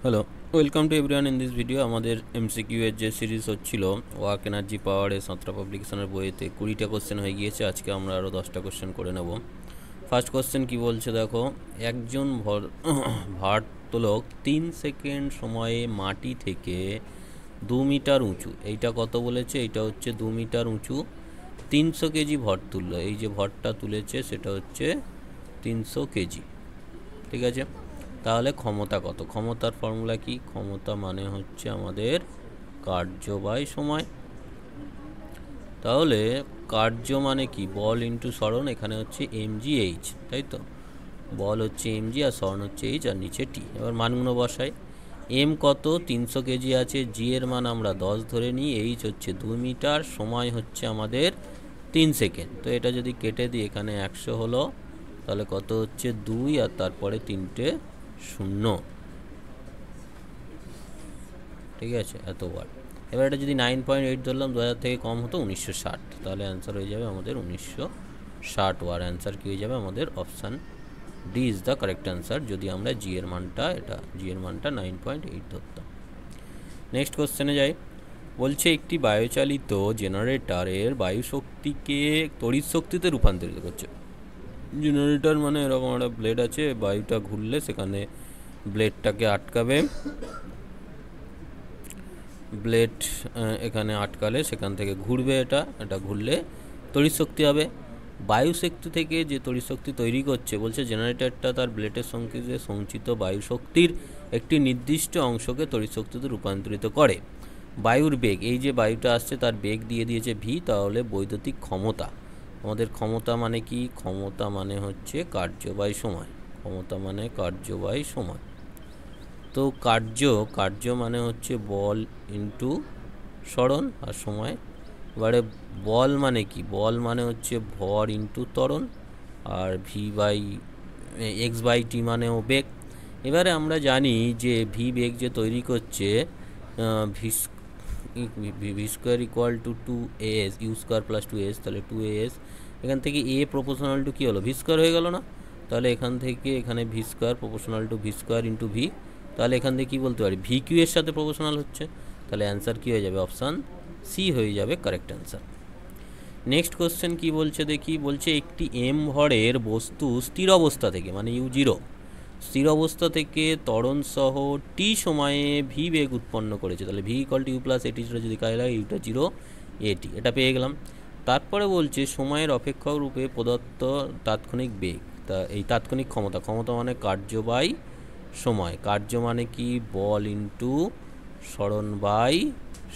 Hello, welcome to everyone in this video. আমাদের MCQ এর যে সিরিজ হচ্ছিল ওয়ার্ক এনার্জি পাওয়ারে সাঁতরা পাবলিকেশনের বইয়েতে 20টা কোশ্চেন হয়ে গিয়েছে। আজকে আমরা আরও 10টা কোশ্চেন করে নেব। ফার্স্ট কোশ্চেন কি বলছে দেখো, একজন ভারোত্তোলক 3 সেকেন্ড সময়ে মাটি থেকে 2 মিটার উঁচু, এইটা কত বলেছে, এইটা হচ্ছে 2 মিটার উঁচু, 300 কেজি ভর তুললো। এই যে ভরটা তুলেছে সেটা হচ্ছে 300 কেজি, ঠিক আছে। তাহলে ক্ষমতা কত? ক্ষমতার ফর্মুলা কি? ক্ষমতা মানে হচ্ছে আমাদের কার্য বাই সময়। তাহলে কার্য মানে কি? বল ইন্টু সরণ, এখানে হচ্ছে mgh, তাই তো। বল হচ্ছে mg আর সরণ হচ্ছে h আর নিচে t। এবার মানগুলো বসাই। m কত? 300 কেজি আছে, g এর মান আমরা 10 ধরে নিই, h হচ্ছে 2 মিটার, সময় হচ্ছে আমাদের 3 সেকেন্ড। তো এটা যদি কেটে দিই এখানে 100 হলো, তাহলে কত হচ্ছে 2 আর তারপরে 3টে 0, ঠিক আছে, এত ওয়াট। এবার এটা যদি 9.8 ধরলাম, 2000 থেকে কম হতো 1960, তাহলে অ্যান্সার হয়ে যাবে আমাদের 1960 ওয়াট। অ্যান্সার কী হয়ে যাবে আমাদের? Option D is the correct answer, যদি আমরা জি এর মানটা 9.8 ধরতাম। নেক্সট কোশ্চেনে যাই। বলছে একটি বায়ুচালিত জেনারেটরের বায়ু শক্তিকে তড়িৎ শক্তিতে রূপান্তরিত করছে। জেনারেটর মানে এরকম একটা ব্লেড আছে, বায়ুটা ঘুরলে সেখানে ব্লেডটাকে আটকাবে, ব্লেড এখানে আটকালে সেখান থেকে ঘুরবে, এটা ঘুরলে তড়িৎ শক্তি হবে। বায়ু শক্তি থেকে যে তড়িৎ শক্তি তৈরি করছে, বলছে জেনারেটরটা তার ব্লেডের সঙ্গে সঞ্চিত বায়ু শক্তির একটি নির্দিষ্ট অংশকে তড়িৎ শক্তিতে রূপান্তরিত করে। বায়ুর বেগ, এই যে বায়ুটা আসছে তার বেগ দিয়ে দিয়েছে ভি, তাহলে বৈদ্যুতিক ক্ষমতা, আমাদের ক্ষমতা মানে কি? ক্ষমতা মানে হচ্ছে কার্য বাই সময়। ক্ষমতা মানে কার্য বাই সময়। তো কার্য মানে হচ্ছে বল ইন্টু সরণ আর সময়। এবারে বল মানে কি? বল মানে হচ্ছে ভর ইন্টু ত্বরণ, আর V by x by T মানেও বেগ। এবারে আমরা জানি যে ভি বেগ যে তৈরি করছে, v square equal to 2as, u square plus 2s, তাহলে 2as। এখান থেকে এ প্রপোর্শনাল টু কী হলো? ভি স্কোয়ার হয়ে গেল না? তাহলে এখান থেকে এখানে V square proportional to V square into V, তাহলে এখান থেকে কী বলতে পারি? ভি কিউ এর সাথে প্রপোর্শনাল হচ্ছে, তাহলে অ্যান্সার কী হয়ে যাবে? অপশান সি হয়ে যাবে কারেক্ট অ্যান্সার। নেক্সট কোশ্চেন কি বলছে দেখি। বলছে একটি এম ভরের বস্তু স্থির অবস্থা থেকে, মানে ইউ জিরো, স্থির অবস্থা থেকে ত্বরণ সহ টি সময়ে ভি বেগ উৎপন্ন করেছে। তাহলে v equal to u plus at ছিল, যদি কাজে লাগে ইউটা জিরো এটি, এটা পেয়ে গেলাম। তারপরে বলছে সময়ের অপেক্ষক রূপে প্রদত্ত তাৎক্ষণিক বেগ, তা এই তাৎক্ষণিক ক্ষমতা, ক্ষমতা মানে কার্য বাই সময়। কার্য মানে কি? বল ইন্টু সরণ বাই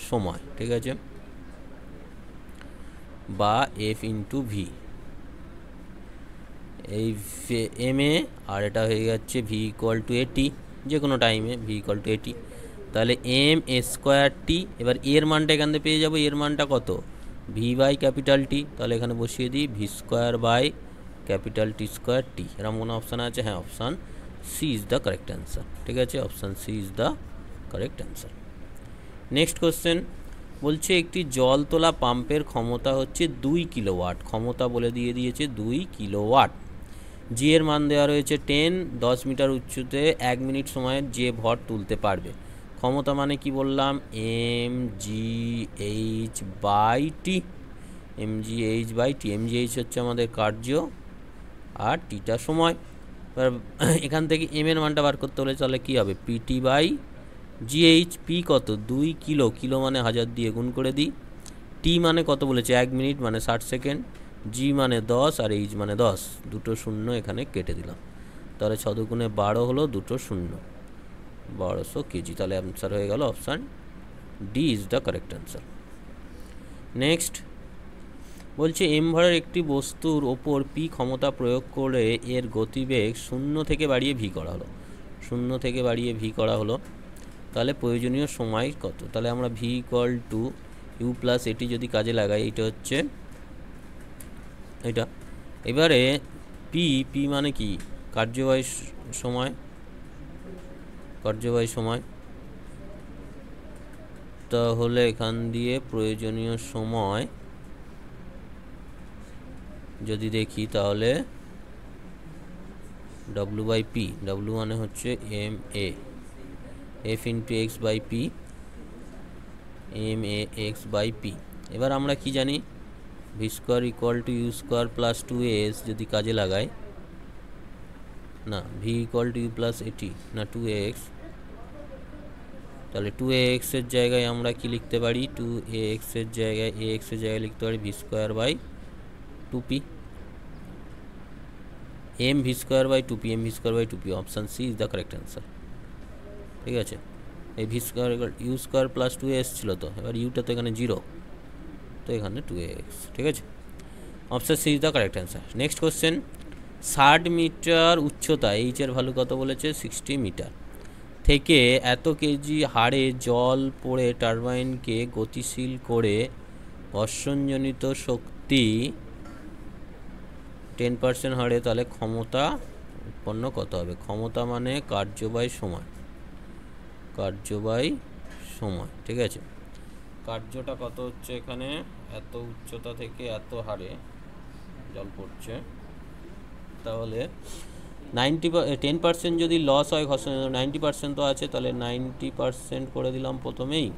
সময়, ঠিক আছে, বা এফ ইন্টু ভি। এই এম এ, আর এটা হয়ে যাচ্ছে ভি ইকুয়াল টু এটি, যে কোনো টাইমে ভি ইকুয়াল টু এটি, তাহলে এম এ স্কোয়ার টি। এবার এর মানটা এখান থেকে পেয়ে যাবো, এর মানটা কত? ভি বাই ক্যাপিটাল টি, তাহলে এখানে বসিয়ে দিই V square by capital T square T. এরকম কোনো অপশান আছে? হ্যাঁ, option C is the correct answer, ঠিক আছে, option C is the correct answer. Next question বলছে একটি জল তোলা পাম্পের ক্ষমতা হচ্ছে 2 কিলোওয়াট, ক্ষমতা বলে দিয়ে দিয়েছে 2 কিলোওয়াট। জি এর মান দেওয়া রয়েছে 10, 10 মিটার উচ্চতে 1 মিনিট সময়ে যে ভর তুলতে পারবে। ক্ষমতা মানে কি বললাম? M g h by t, m g h by t. M g h হচ্ছে আমাদের কার্য আর টিটা সময়। এবার এখান থেকে এম এর মানটা বার করতে হলে তাহলে কী হবে? PT by GH. পি কত? 2 কিলো, কিলো মানে 1000 দিয়ে গুণ করে দিই। টি মানে কত বলেছে? 1 মিনিট মানে 60 সেকেন্ড। জি মানে 10 আর এইচ মানে 10, দুটো শূন্য এখানে কেটে দিলাম, তাহলে 6 দুগুণে 12 হলো, দুটো শূন্য, 1200 কেজি। তাহলে অ্যান্সার হয়ে গেল option D is the correct answer. Next বলছে এম ভরের একটি বস্তুর ওপর পি ক্ষমতা প্রয়োগ করে এর গতিবেগ 0 থেকে বাড়িয়ে ভি করা হলো, 0 থেকে বাড়িয়ে ভি করা হলো, তাহলে প্রয়োজনীয় সময় কত? তাহলে আমরা v equal to u plus at যদি কাজে লাগাই, এটা হচ্ছে এটা। এবারে পি মানে কি? কার্যবাহী সময়, কার্যবাহী সময়। তাহলে এখান দিয়ে প্রয়োজনীয় সময় যদি দেখি, তাহলে ডব্লিউ বাই পি, ডব্লিউ মানে হচ্ছে m a, F into x by P, m a x by P. এবার আমরা কি জানি, v square equal to u square plus 2as যদি কাজে লাগাই, না v equal to u plus at না 2ax, তাহলে 2ax এর জায়গায় আমরা কি লিখতে পারি, 2ax এর জায়গায় ax এর জায়গায় লিখতে পারি v square by 2p, m v square by 2p, m v square by 2p, option C is the correct answer. ঠিক আছে, এই v square u square plus 2as ছিল, তো এবার ইউটা তো এখানে 0, তো এখানে 2ax। ঠিক আছে, option C is the correct answer. Next question, 60 metre উচ্চতা, এইচ এর ভ্যালু কত বলেছে, 60 মিটার থেকে এত কেজি হারে জল পড়ে টারবাইনকে গতিশীল করে ঘর্ষণজনিত শক্তি 10% হারে, তাহলে ক্ষমতা উৎপন্ন কত হবে? ক্ষমতা মানে কার্য বাই সময়, কার্য বাই সময়। ঠিক আছে, কার্যটা কত হচ্ছে এখানে, এত উচ্চতা থেকে এত হারে জল পড়ছে, তাহলে 10% যদি লস হয় ঘর্ষণ, 90% তো আছে, তাহলে 90% করে দিলাম প্রথমেই।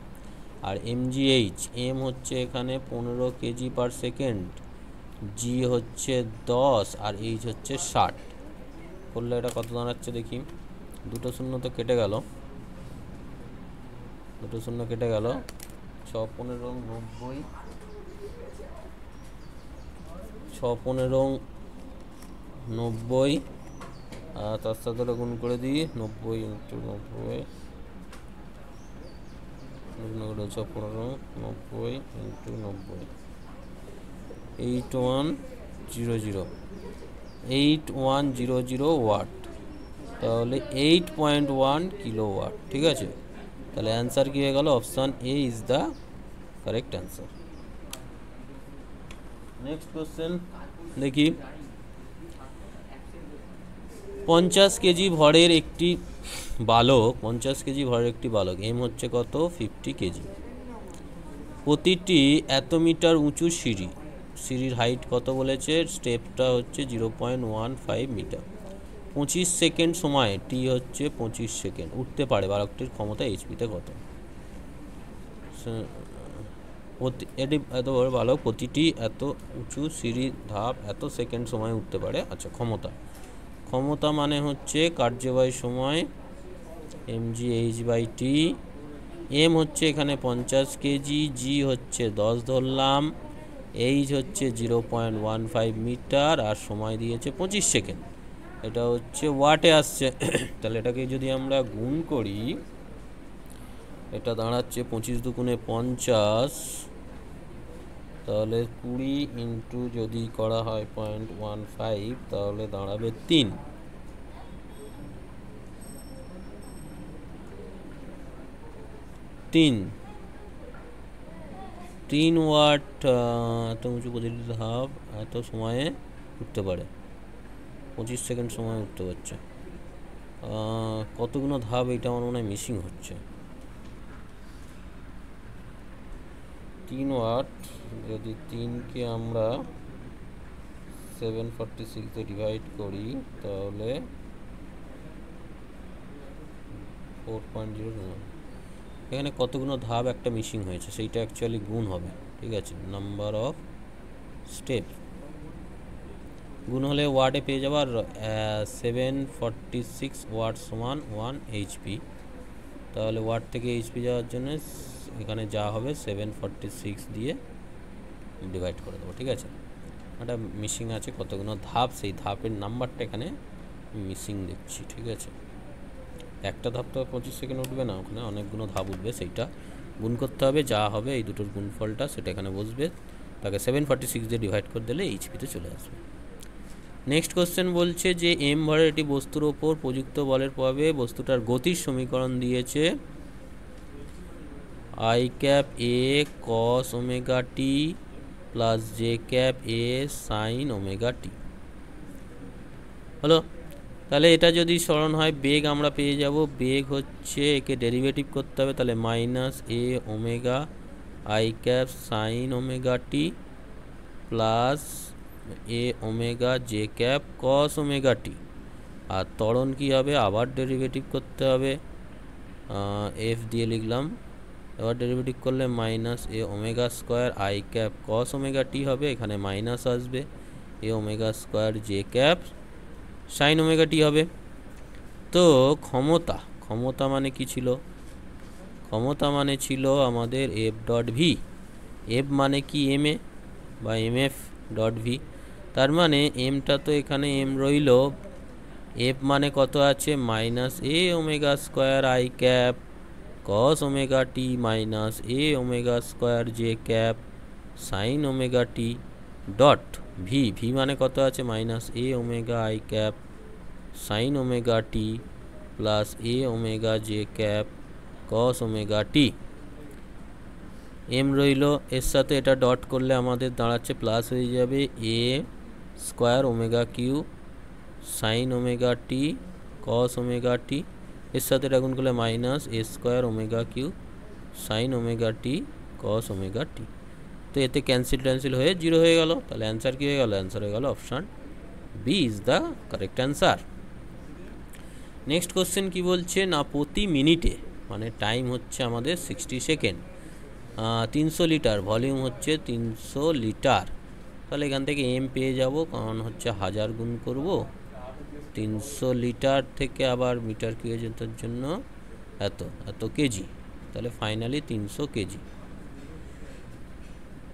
আর mgh, এম হচ্ছে এখানে 15 কেজি পার সেকেন্ড, জি হচ্ছে 10, আর এইচ হচ্ছে 60, করলে এটা কত দাঁড়াচ্ছে দেখি, দুটো শূন্য তো কেটে গেল, দুটো শূন্য কেটে গেল, 6 15 90, 6 15 90, আর তার সাথে গুণ করে দিই 90 ইন্টু 90, 6 15 90 ইন্টু 90, 8100, 8100 ওয়াট, তাহলে 8.1 কিলোওয়াট। ঠিক আছে, তাহলে অ্যান্সার কী হয়ে গেল, option A is the correct answer. Next question দেখি, 50 কেজি ভরের একটি বালক, 50 কেজি ভরের একটি বালক, এম হচ্ছে কত, 50 কেজি, প্রতিটি এত মিটার উঁচু সিঁড়ি, সিঁড়ির হাইট কত বলেছে, স্টেপটা হচ্ছে 0.15 মিটার, 25 সেকেন্ড সময়, টি হচ্ছে 25 সেকেন্ড উঠতে পারে, বালকটির ক্ষমতা এইচপিতে কত? এটি এত বড় বালক প্রতিটি এত উঁচু সিঁড়ি ধাপ এত সেকেন্ড সময় উঠতে পারে। আচ্ছা, ক্ষমতা, ক্ষমতা মানে হচ্ছে কার্য বাই সময়, mgh বাই টি, এম হচ্ছে এখানে 50 কেজি, জি হচ্ছে 10 ধরলাম, এইচ হচ্ছে 0.15 মিটার, আর সময় দিয়েছে 25 সেকেন্ড, এটা হচ্ছে ওয়াটে আসছে। তাহলে এটাকে যদি আমরা গুণ করি, এটা দাঁড়াচ্ছে 25 দুগুণে 50, তাহলে 20 ইন্টু যদি করা হয় 0.15, তাহলে দাঁড়াবে 3, 3 ওয়াট এত উঁচু প্রতিটি ধাপ এত সময়ে উঠতে পারে, 25 সেকেন্ড সময় উঠতে পারছে, কতগুলো ধাপ, এটা আমার মনে হয় মিসিং হচ্ছে। 3 ওয়াট, যদি 3কে আমরা 746 দিয়ে ডিভাইড করি, তাহলে 4.0, এখানে কতগুলো ধাপ একটা মিসিং হয়েছে, সেইটা অ্যাকচুয়ালি গুণ হবে। ঠিক আছে, নাম্বার অফ স্টেপ গুণ হলে ওয়াটে পেয়ে যাবো, আর 746 ওয়াট সমান 1 এইচপি, তাহলে ওয়াট থেকে এইচপি যাওয়ার জন্য এখানে যা হবে 746 দিয়ে ডিভাইড করে দেবো। ঠিক আছে, একটা মিসিং আছে কতগুলো ধাপ, সেই ধাপের নাম্বারটা এখানে মিসিং দেখছি। ঠিক আছে, একটা ধাপ তো 25 সেকেন্ড উঠবে না, ওখানে অনেকগুলো ধাপ উঠবে, সেইটা গুণ করতে হবে, যা হবে এই দুটোর গুণফলটা সেটা এখানে বসবে, তাকে 746 দিয়ে ডিভাইড করে দিলে এইচপিতে চলে আসবে। নেক্সট কোশ্চেন বলছে যে এম ভরের একটি বস্তুর ওপর প্রযুক্ত বলের প্রভাবে বস্তুটার গতির সমীকরণ দিয়েছে I cap A cos omega T plus J cap A sine omega T. হলো, তাহলে এটা যদি স্মরণ হয়, বেগ আমরা পেয়ে যাব, বেগ হচ্ছে একে ডেরিভেটিভ করতে হবে, তাহলে minus A omega I cap sine omega T plus A omega J cap cos omega T, আর ত্বরণ কী হবে, আবার ডেরিভেটিভ করতে হবে, এফ দিয়ে লিখলাম, এবার ডেরিভেটিভ করলে minus A omega square I cap cos omega T হবে, এখানে মাইনাস আসবে, A omega square J cap sine omega T হবে। তো ক্ষমতা মানে কি ছিল? ক্ষমতা মানে ছিল আমাদের এফ ডট ভি। এফ মানে কি এম এ বা এম এফ ডট ভি, তার মানে এমটা তো এখানে এম রইল, এফ মানে কত আছে minus A omega square I cap cos omega t minus A omega square J cap sine omega t dot v. V মানে কত আছে minus A omega I cap sine omega T plus A omega J cap cos omega t. M রইল, এর সাথে এটা dot করলে আমাদের দাঁড়াচ্ছে প্লাস হয়ে যাবে A square omega Q sine omega T cos omega T, এর সাথে এটা গুণ করলে minus A square omega Q sine omega T cos omega T. তো এতে ক্যান্সেল হয়ে জিরো হয়ে গেল, তাহলে অ্যান্সার কী হয়ে গেল? অ্যান্সার হয়ে গেল option B is the correct answer. Next question কি বলছে না, প্রতি মিনিটে মানে টাইম হচ্ছে আমাদের 60 সেকেন্ড, 300 লিটার ভলিউম হচ্ছে 300 লিটার। তাহলে এখান থেকে এম পেয়ে যাব, কারণ হচ্ছে 1000 গুণ করব 300 লিটার থেকে, আবার মিটার কিউবের জন্য এত কেজি, তাহলে ফাইনালি 300 কেজি।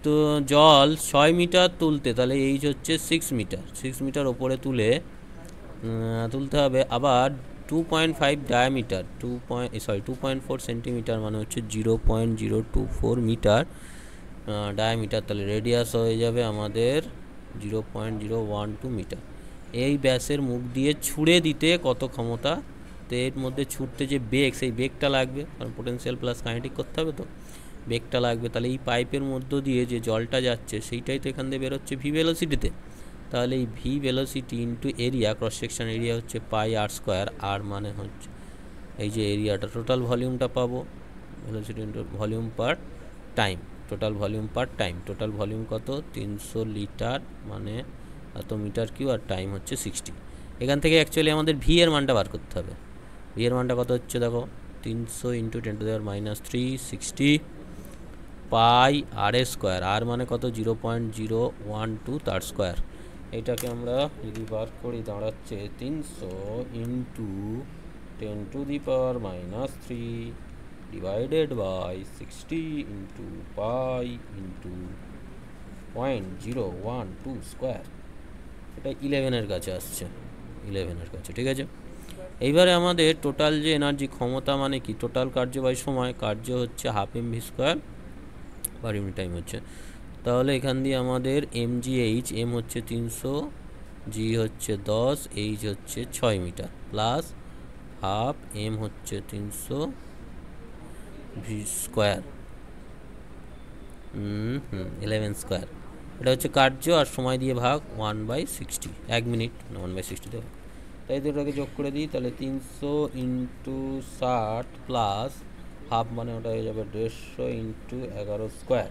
তো জল 6 মিটার তুলতে, তাহলে এইচ হচ্ছে 6 মিটার, 6 মিটার ওপরে তুলতে হবে, আবার 2.5 ডায়ামিটার 2.4 সেন্টিমিটার মানে হচ্ছে 0.024 মিটার ডায়ামিটার, তাহলে রেডিয়াস হয়ে যাবে আমাদের 0.012 মিটার। এই ব্যাসের মুখ দিয়ে ছুঁড়ে দিতে কত ক্ষমতা? তো এর মধ্যে ছুটতে যে বেগ, সেই বেগটা লাগবে, কারণ পোটেনশিয়াল প্লাস কাইনেটিক করতে হবে, তো বেগটা লাগবে। তাহলে এই পাইপের মধ্য দিয়ে যে জলটা যাচ্ছে সেইটাই তো এখান দিয়ে বেরোচ্ছে ভি ভেলোসিটিতে, তাহলে এই V velocity into area, cross section area হচ্ছে পাই আর স্কোয়ার, আর মানে হচ্ছে এই যে এরিয়াটা, টোটাল ভলিউমটা পাবো ভেলোসিটি ইন্টু ভলিউম পার টাইম, টোটাল ভলিউম পার টাইম, টোটাল ভলিউম কত 300 লিটার মানে এত মিটার কিউ, আর টাইম হচ্ছে 60। এখান থেকে অ্যাকচুয়ালি আমাদের ভি এর মানটা বার করতে হবে। ভি এর মানটা কত হচ্ছে দেখো, 300 ইন্টু 10⁻³ 60 পাই আর স্কোয়ার, আর মানে কত 0.012 তার স্কোয়ার। এটাকে আমরা যদি বার করি দাঁড়াচ্ছে 300 into 10⁻³ divided by 60 into pi into 0.012 square, এটা 11-এর কাছে আসছে, 11-এর কাছে, ঠিক আছে। এইবারে আমাদের টোটাল যে এনার্জি ক্ষমতা মানে কি, টোটাল কার্য বাই সময়, কার্য হচ্ছে half m v square per unit time হচ্ছে, তাহলে এখান দিয়ে আমাদের এম জি এইচ, এম হচ্ছে 300, জি হচ্ছে 10, এইচ হচ্ছে 6 মিটার, প্লাস হাফ এম হচ্ছে 300 ভি স্কোয়ার 11 স্কোয়ার, এটা হচ্ছে কার্য, আর সময় দিয়ে ভাগ 1/60, 1 মিনিট না 1/60 দেবো, তাই দুটোকে যোগ করে দিই, তাহলে 300 ইন্টু 60 প্লাস হাফ মানে ওটা হয়ে যাবে 150 ইন্টু 11 স্কোয়ার,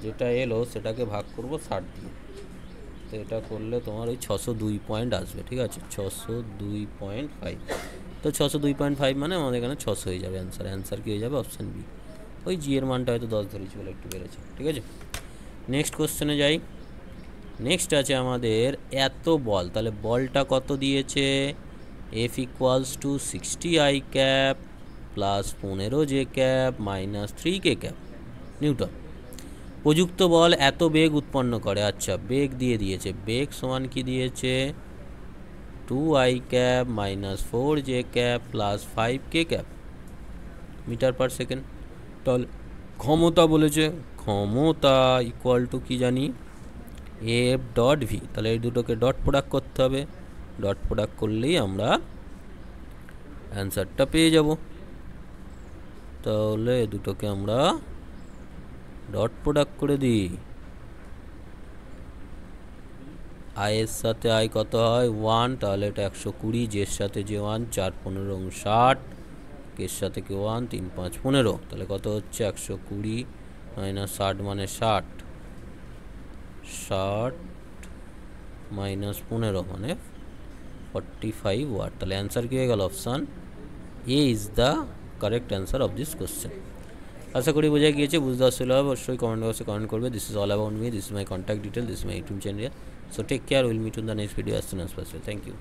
যেটা এলো সেটাকে ভাগ করব 60 দিয়ে, তো এটা করলে তোমার ওই 602 পয়েন্ট আসবে, ঠিক আছে, 602.5। তো 602.5 মানে আমাদের এখানে 600 হয়ে যাবে অ্যান্সার কি হয়ে যাবে অপশান বি। ওই জি এর মানটা হয়তো 10 ধরেছি বলে একটু বেড়েছে, ঠিক আছে। নেক্সট কোশ্চেনে যাই। নেক্সট আছে আমাদের এত বল, তাহলে বলটা কত দিয়েছে, F equals to 60 I cap plus 15 J cap minus 3 K cap Newton. প্রযুক্ত বল এত বেগ উৎপন্ন করে, আচ্ছা বেগ দিয়ে দিয়েছে, বেগ সমান কি দিয়েছে 2 i cap minus 4 j cap plus 5 k cap metre per second. তাহলে ক্ষমতা বলেছে, ক্ষমতা ইকুয়াল টু কি জানি এফ ডট ভি, তাহলে এই দুটোকে ডট প্রোডাক্ট করতে হবে, ডট প্রোডাক্ট করলেই আমরা অ্যান্সারটা পেয়ে যাব। তাহলে এই দুটোকে আমরা ডট প্রোডাক্ট করে দিই, আই এর সাথে আই কত হয় 1, তাহলে এটা 120, জের সাথে যে 1 4 15 60, কের সাথে কি 1 3 5 15, তাহলে কত হচ্ছে 120 মাইনাস 60 মানে 60 মাইনাস 15 মানে 45 ওয়াট, তাহলে অ্যান্সার কি হয়ে গেল option A is the correct answer of this question. আশা করি বোঝা গিয়েছে, বুঝতে অসুবিধা হবে অবশ্যই কমেন্ট বক্সে কমেন্ট করবে। This is all about me, this is my contact detail, this is my YouTube channel. So take care, will meet in the next video as soon as possible. Thank you.